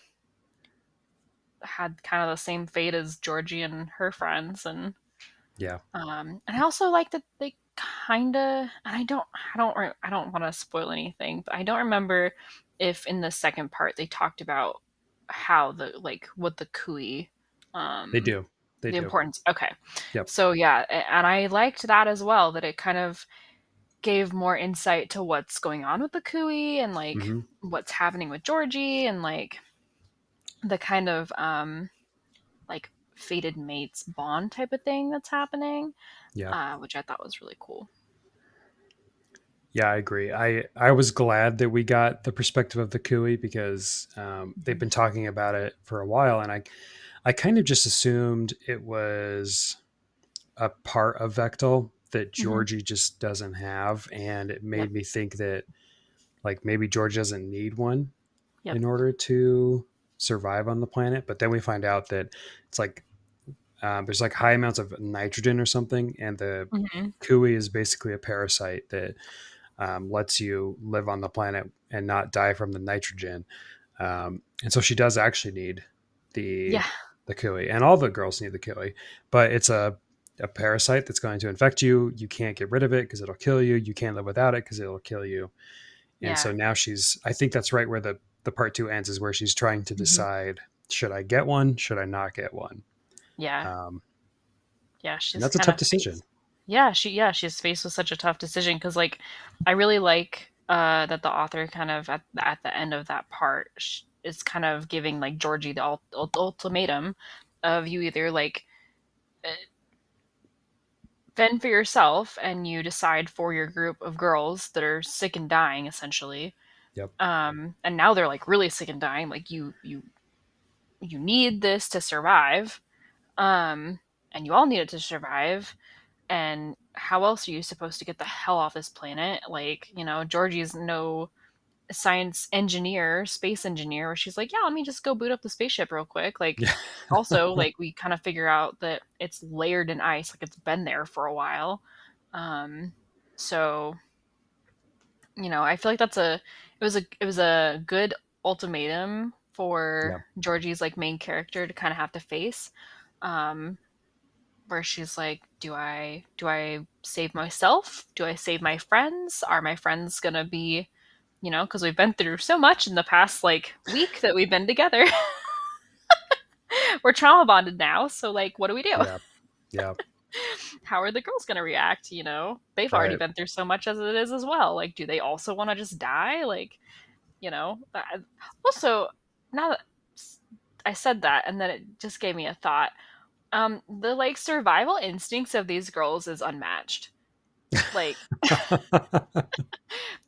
had kind of the same fate as Georgie and her friends, and Yeah. I also like that they kinda, and I don't want to spoil anything, but I don't remember if in the second part they talked about how the like what the Kui, They um, do. They the do. importance. Okay, Yep. so yeah, and I liked that as well. That it kind of gave more insight to what's going on with the Kui and like Hmm. what's happening with Georgie and like the kind of like fated mates bond type of thing that's happening, Yeah. which I thought was really cool. Yeah, I agree. I was glad that we got the perspective of the Kui because they've Mhm. been talking about it for a while, and I kind of just assumed it was a part of Vectel that Mhm. Georgie just doesn't have, and it Yep. made me think that like maybe George doesn't need one Yep. in order to survive on the planet. But then we find out that it's like there's like high amounts of nitrogen or something, and the Mhm. Kui is basically a parasite that lets you live on the planet and not die from the nitrogen. And so she does actually need the Yeah. the Kui, and all the girls need the Kui, but it's a parasite that's going to infect you. You can't get rid of it because it'll kill you. You can't live without it because it'll kill you. And Yeah. so now she's. I think that's right where the part two ends is where she's trying to Mhm. decide: should I get one? Should I not get one? Yeah. Um, Yeah. and She's that's a kind tough of decision. faced. Yeah, she's faced with such a tough decision because like I really like that the author kind of at the end of that part is kind of giving like Georgie the ultimatum of you either like uh, fend for yourself and you decide for your group of girls that are sick and dying essentially, Yep. and now they're like really sick and dying, like you need this to survive, um and you all need it to survive, and how else are you supposed to get the hell off this planet? Like, Georgie's no science engineer, space engineer, where she's like, yeah, let me just go boot up the spaceship real quick. Like, Yeah. also, like, we kind of figure out that it's layered in ice, like it's been there for a while. So, I feel like it was a good ultimatum for Yep. Georgie's like main character to kind of have to face. Um, where she's like, do I save myself? Do I save my friends? Are my friends gonna be, because we've been through so much in the past like week that we've been together. We're trauma bonded now, so like, what do we do? Yeah. Yeah. How are the girls gonna react? They've already Right. been through so much as it is as well. Like, do they also want to just die? Like, also, now that I said that, and then it just gave me a thought. The like survival instincts of these girls is unmatched. Like,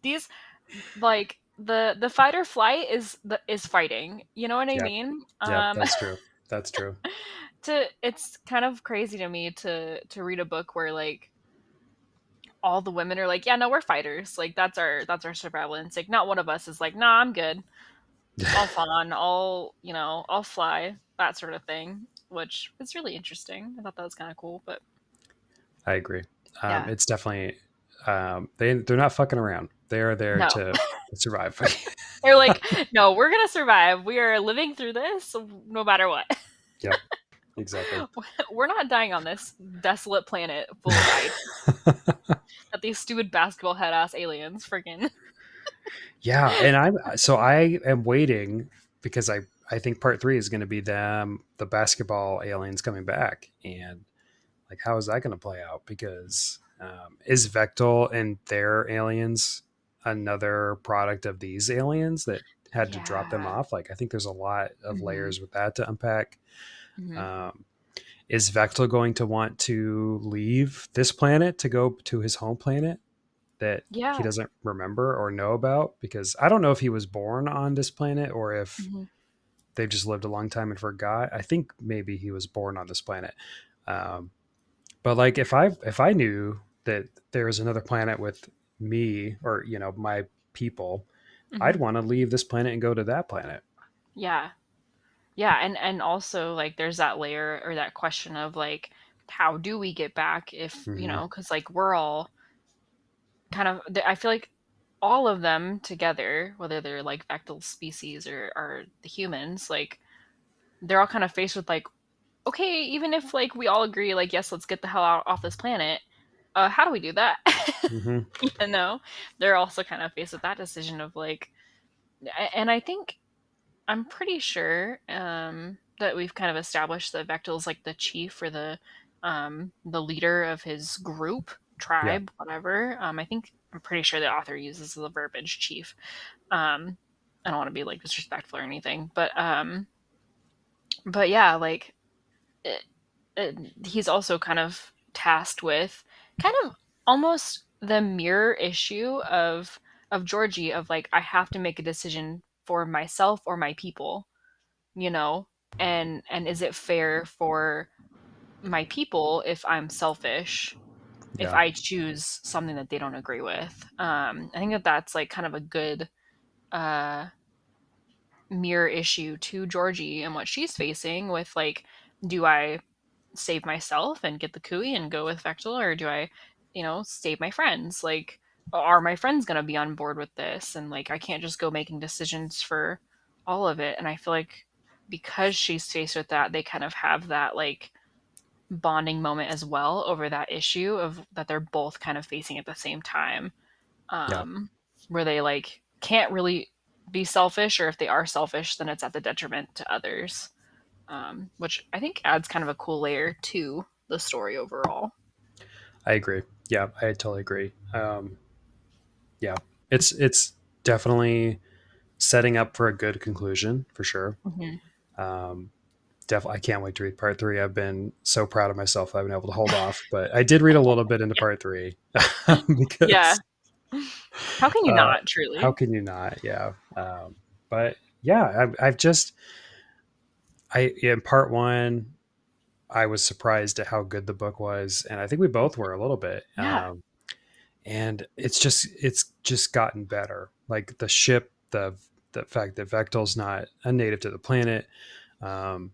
these, like, the fight or flight is fighting. You know what I Yep. mean? Yep. That's true. That's true. It's kind of crazy to me to read a book where like all the women are like, yeah, no, we're fighters. Like that's our survival instinct. Not one of us is like, nah, I'm good. I'll fawn. I'll fly. That sort of thing. Which is really interesting. I thought that was kind of cool. But I agree. yeah, It's definitely they're not fucking around. They are there no. to survive. They're like, no, we're gonna survive. We are living through this no matter what. Yep, exactly. We're not dying on this desolate planet full of ice that these stupid basketball head ass aliens freaking. Yeah, and I am waiting because I think part three is going to be the basketball aliens coming back, and like how is that going to play out? Because is Vectel and their aliens another product of these aliens that had to drop them Yeah. off? Like I think there's a lot of Hmm. layers with that to unpack. Hmm. Um, is Vectel going to want to leave this planet to go to his home planet that he Yeah. doesn't remember or know about? Because I don't know if he was born on this planet or if Hmm. they've just lived a long time and forgot. I think maybe he was born on this planet. Um, but like if I knew that there was another planet with me or my people, Hmm. I'd want to leave this planet and go to that planet. Yeah. Yeah. And also like there's that layer or that question of like, how do we get back if, Hmm. because like we're all kind of, I feel like all of them together, whether they're like Bechtel species or the humans, like they're all kind of faced with like, okay, even if like we all agree, like, yes, let's get the hell out off this planet, how do we do that? Hmm. You know, they're also kind of faced with that decision of like, and I think I'm pretty sure that we've kind of established that Vectel's like the chief or the leader of his group, Yeah. tribe, whatever. I think I'm pretty sure the author uses the verbiage chief. Um, I don't want to be like disrespectful or anything, but yeah, like it, he's also kind of tasked with kind of almost the mirror issue of Georgie of like I have to make a decision for myself or my people, you know, and is it fair for my people if I'm selfish, if Yeah. I choose something that they don't agree with. I think that that's like kind of a good uh mirror issue to Georgie and what she's facing with like, do I save myself and get the Kui and go with Vectel, or do I, save my friends? Like, are my friends gonna be on board with this? And like, I can't just go making decisions for all of it. And I feel like because she's faced with that, they kind of have that like bonding moment as well over that issue of that they're both kind of facing at the same time, Yeah. where they like can't really be selfish, or if they are selfish, then it's at the detriment to others, which I think adds kind of a cool layer to the story overall. I agree. Yeah, I totally agree. Yeah, it's definitely setting up for a good conclusion for sure. Hmm. Um, Definitely, I can't wait to read part three. I've been so proud of myself. I've been able to hold off, but I did read a little bit into part three Yeah. because How can you uh, not, how truly? can you not? Yeah. But yeah, I've just in part one, I was surprised at how good the book was, and I think we both were a little bit. Yeah. And it's just gotten better. Like the ship, the fact that Vectel's not a native to the planet, um,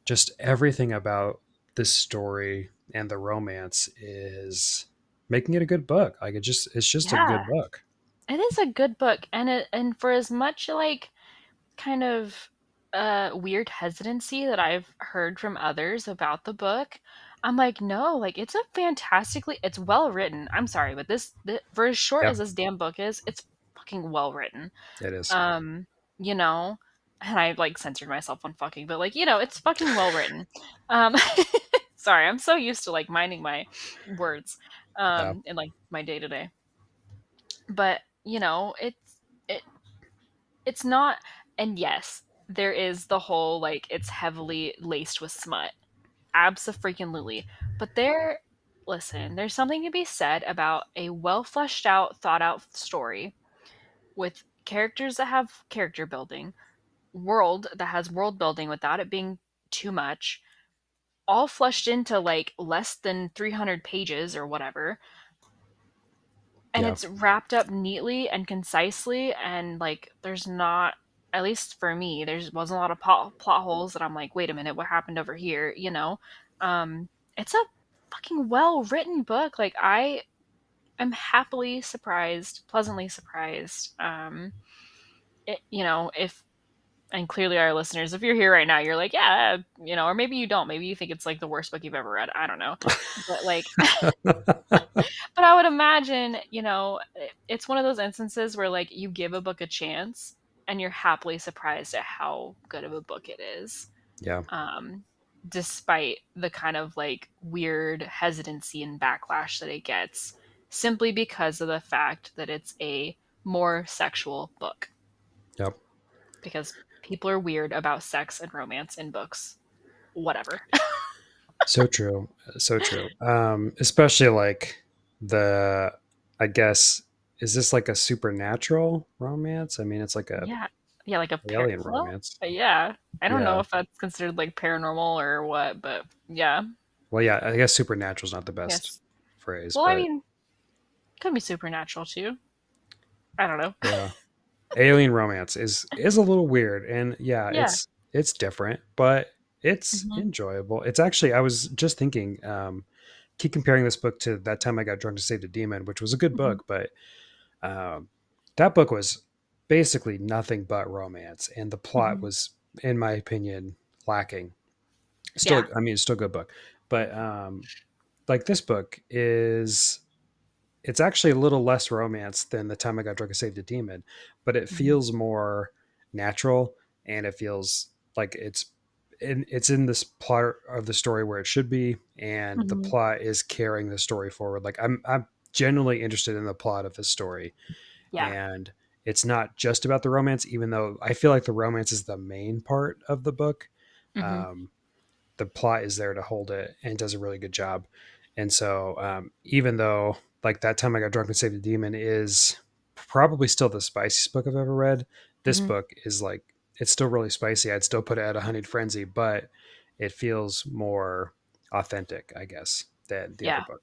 just everything about this story and the romance is making it a good book. Like it's just a Yeah. good book. It is a good book, and for as much like kind of weird hesitancy that I've heard from others about the book, I'm like, no, like it's well written. I'm sorry, but for as short Yeah, as this damn book is, it's fucking well written. it is. Um, you know, and I like censored myself on fucking, but like, it's fucking well written. Um, sorry, I'm so used to like minding my words Yeah, in like my day to day. But, it it's not, and yes, there is the whole like it's heavily laced with smut. Abso-freaking-lutely. But listen, there's something to be said about a well fleshed out, thought out story with characters that have character building, world that has world building without it being too much, all fleshed into like less than 300 pages or whatever, and yeah, it's wrapped up neatly and concisely, and like there's not, at least for me, there wasn't a lot of plot holes that I'm like, wait a minute, what happened over here. um it's a fucking well written book. Like I am happily surprised, pleasantly surprised. If, and clearly our listeners, if you're here right now, you're like, yeah, or maybe you don't, maybe you think it's like the worst book you've ever read, I don't know, but like but I would imagine, it's one of those instances where like you give a book a chance and you're happily surprised at how good of a book it is. yeah, Um, Despite the kind of like weird hesitancy and backlash that it gets, simply because of the fact that it's a more sexual book. yep. Because people are weird about sex and romance in books. Whatever. So true. So true. Especially like the, I guess, is this like a supernatural romance? I mean, it's like a Yeah. Yeah, like alien well, romance. yeah. I don't know Yeah. if that's considered like paranormal or what, but yeah. Well, yeah, I guess supernatural is not the best Yes. phrase, Well, I but mean, could be supernatural too. I don't know. yeah. Alien romance is a little weird, and yeah, Yeah. it's different, but it's Hmm. enjoyable. It's actually, I was just thinking, keep comparing this book to That Time I Got Drunk to Save the Demon, which was a good Hmm. book, but um, that book was basically nothing but romance, and the plot Hmm. was, in my opinion, lacking. Still, Yeah. I mean, it's still a good book, but like this book is. it's actually a little less romance than The Time I Got Drunk and Saved a Demon, but it Mhm. feels more natural, and it feels like it's in this plot of the story where it should be, and the Mhm. plot is carrying the story forward. Like I'm genuinely interested in the plot of this story, Yeah. and it's not just about the romance, even though I feel like the romance is the main part of the book. Mhm. Um, the plot is there to hold it and does a really good job. And so, even though like That Time I Got Drunk and Saved the Demon is probably still the spiciest book I've ever read, this Mhm. book is like, it's still really spicy. I'd still put it at a honeyed frenzy, but it feels more authentic, I guess, than the other Yeah. book.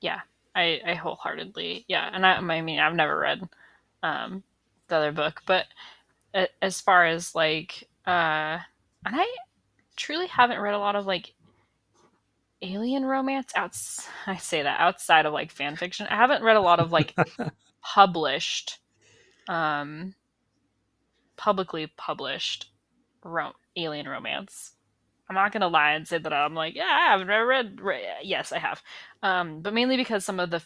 Yeah. I wholeheartedly, yeah. And I mean, I've never read um the other book, but as far as like and I truly haven't read a lot of like alien romance I say that outside of like fan fiction. I haven't read a lot of like published um publicly published alien romance. I'm not gonna lie and say that I'm like, yeah, I haven't ever yes, I have, but mainly because some of the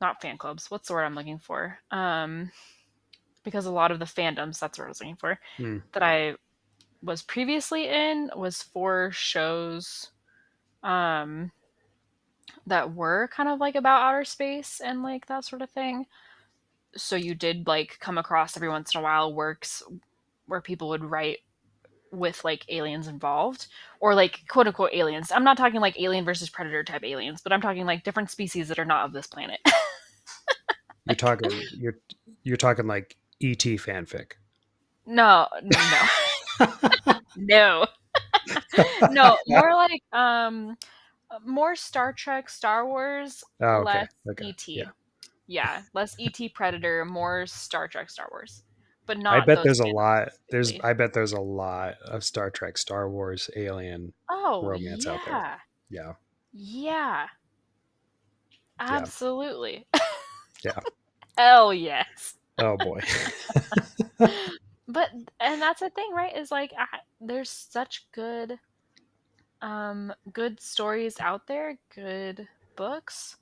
not fan clubs. What's the word I'm looking for? Because a lot of the fandoms, that's what I was looking for, Mm, that I was previously in was for shows um that were kind of like about outer space and like that sort of thing. So you did like come across every once in a while works where people would write with like aliens involved or like quote unquote aliens. I'm not talking like alien versus predator type aliens, but I'm talking like different species that are not of this planet. you're Like talking, you're talking like ET fanfic. no, no, no, no, more like more Star Trek, Star Wars, Oh, okay. less Okay. Yeah. ET. Yeah, less ET Predator, more Star Trek, Star Wars, but I not bet those there's a fandoms lot. specifically. I bet there's a lot of Star Trek, Star Wars, Alien Oh romance out there. yeah, Yeah. yeah, Yeah. absolutely. Yeah. Hell yes. Oh boy. But and that's the thing, right? Is like there's such good stories out there, good books,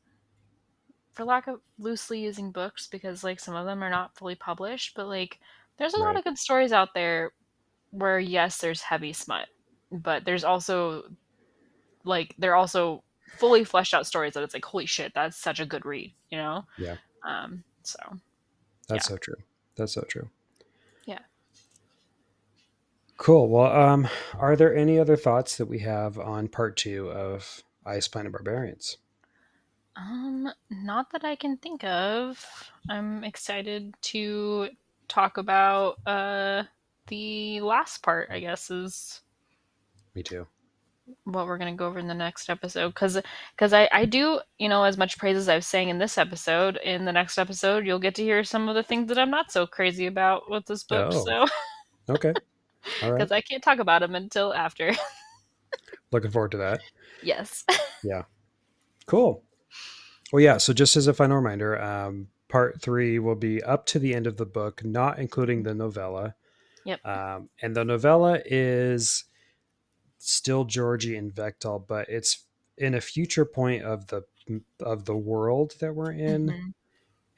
for lack of loosely using books because like some of them are not fully published, but like there's a lot Right. of good stories out there where yes, there's heavy smut, but there's also like they're also fully fleshed out stories that it's like holy shit, that's such a good read, you know? Yeah. So That's yeah. so true. That's so true. Yeah. Cool. Well, are there any other thoughts that we have on part 2 of Ice Planet Barbarians? Not that I can think of. I'm excited to talk about the last part, I guess, is Me too. what we're going to go over in the next episode because I do, you know, as much praise as I was saying in this episode, in the next episode you'll get to hear some of the things that I'm not so crazy about with this book, Oh, so okay. All right. because I can't talk about them until after. Looking forward to that. Yes. Yeah. Cool. Well, yeah. So, just as a final reminder, part 3 will be up to the end of the book, not including the novella. Yep. And the novella is still Georgie and Vectal, but it's in a future point of the world that we're in, Hmm.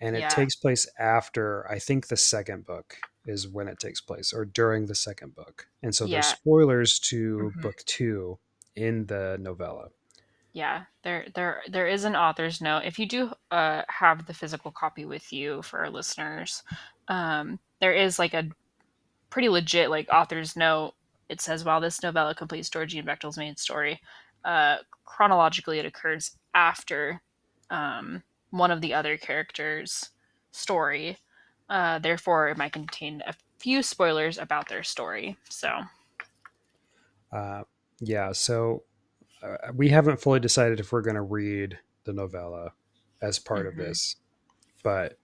and it Yeah. takes place after, I think, the second book is when it takes place, or during the second book. And so there's Yeah. spoilers to Hmm. book 2 in the novella. Yeah, there is an author's note. If you do have the physical copy with you for our listeners, there is like a pretty legit like author's note. It says while this novella completes Georgie and Bechtel's main story, chronologically it occurs after one of the other characters' story. Therefore, it might contain a few spoilers about their story. So, Uh, yeah, so we haven't fully decided if we're going to read the novella as part of mhm, this, but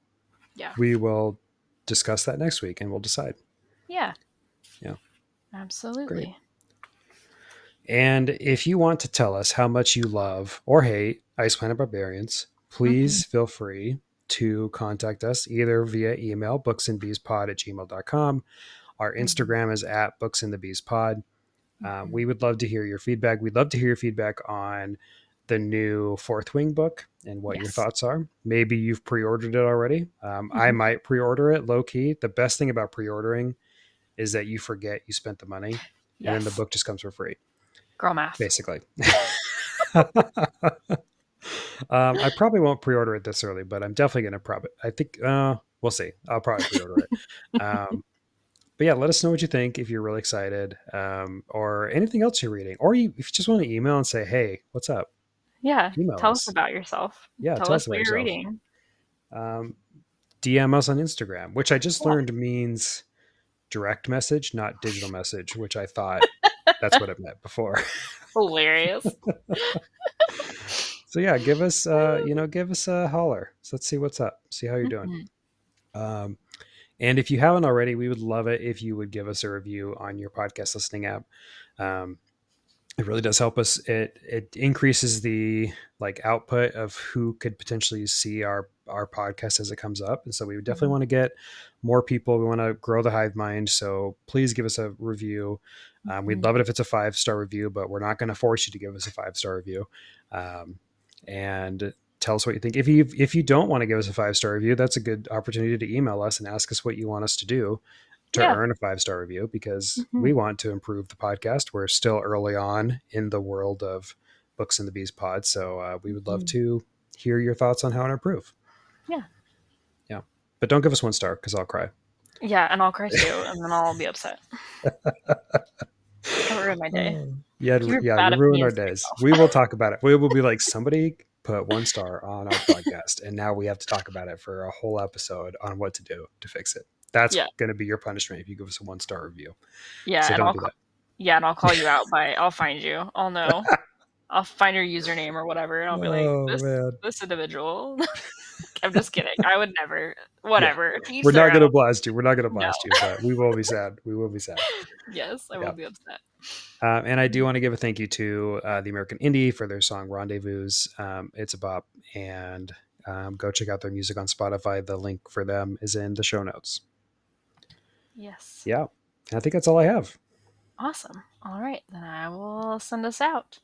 yeah, we will discuss that next week and we'll decide. yeah, Yeah, great. absolutely. And if you want to tell us how much you love or hate Ice Planet Barbarians, Hmm. please feel free to contact us either via email, booksandbeespod@gmail.com. Our Hmm. Instagram is at booksandthebeespod. We would love to hear your feedback. We'd love to hear your feedback on the new Fourth Wing book and what your Yes. thoughts are. Maybe you've pre-ordered it already. I might pre-order it low key. The best thing about pre-ordering is that you forget you spent the money, and then the Yes. book just comes for free, Girl math. basically. I probably won't pre-order it this early, but I'm definitely going to I think we'll see. I'll probably pre-order it. But yeah, let us know what you think if you're really excited, or anything else you're reading, or if you just want to email and say, "Hey, what's up?" Yeah. Email Tell us us. about yourself. Yeah, Tell tell us us what about you're yourself. reading. DM us on Instagram, which I just Yeah. learned means direct message, not digital message, which I thought that's what it meant before. Hilarious. So yeah, give us a holler. So let's see what's up. See how you're doing. Um, and if you haven't already, we would love it if you would give us a review on your podcast listening app. It really does help us. It increases the output of who could potentially see our podcast as it comes up. And so we would definitely want to get more people. We want to grow the hive mind. So please give us a review. We'd love it if it's a 5-star review, but we're not going to force you to give us a 5-star review. And tell us what you think. If you don't want to give us a 5-star review, that's a good opportunity to email us and ask us what you want us to do to earn a 5-star review, because we want to improve the podcast. We're still early on in the world of Books and the Bees pod. So we would love to hear your thoughts on how to improve. Yeah. Yeah. But don't give us 1 star, because I'll cry. Yeah, and I'll cry too, and then I'll be upset. It'll ruin my day. You ruin our days. We will talk about it. We will be like, somebody put 1 star on our podcast, and now we have to talk about it for a whole episode on what to do to fix it. That's going to be your punishment if you give us a 1-star review. Yeah, so and don't do that. Yeah, and I'll call you out I'll find you. I'll know. I'll find your username or whatever, and I'll be like, this individual. I'm just kidding. I would never. Whatever. Yeah. We're not going to blast you. We're not going to blast you, but we will be sad. We will be sad. Yes, I will be upset. And I do want to give a thank you to the American Indie for their song Rendezvous. It's a bop, and go check out their music on Spotify. The link for them is in the show notes. Yes. Yeah. I think that's all I have. Awesome. All right. Then I will send us out.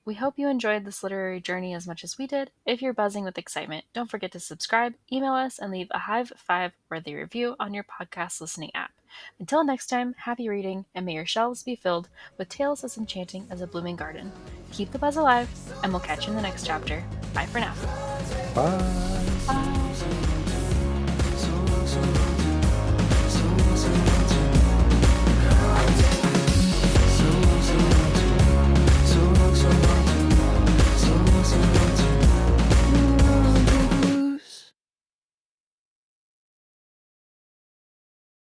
We hope you enjoyed this literary journey as much as we did. If you're buzzing with excitement, don't forget to subscribe, email us, and leave a Hive 5-worthy review on your podcast listening app. Until next time, happy reading, and may your shelves be filled with tales as enchanting as a blooming garden. Keep the buzz alive, and we'll catch you in the next chapter. Bye for now. Bye. Bye.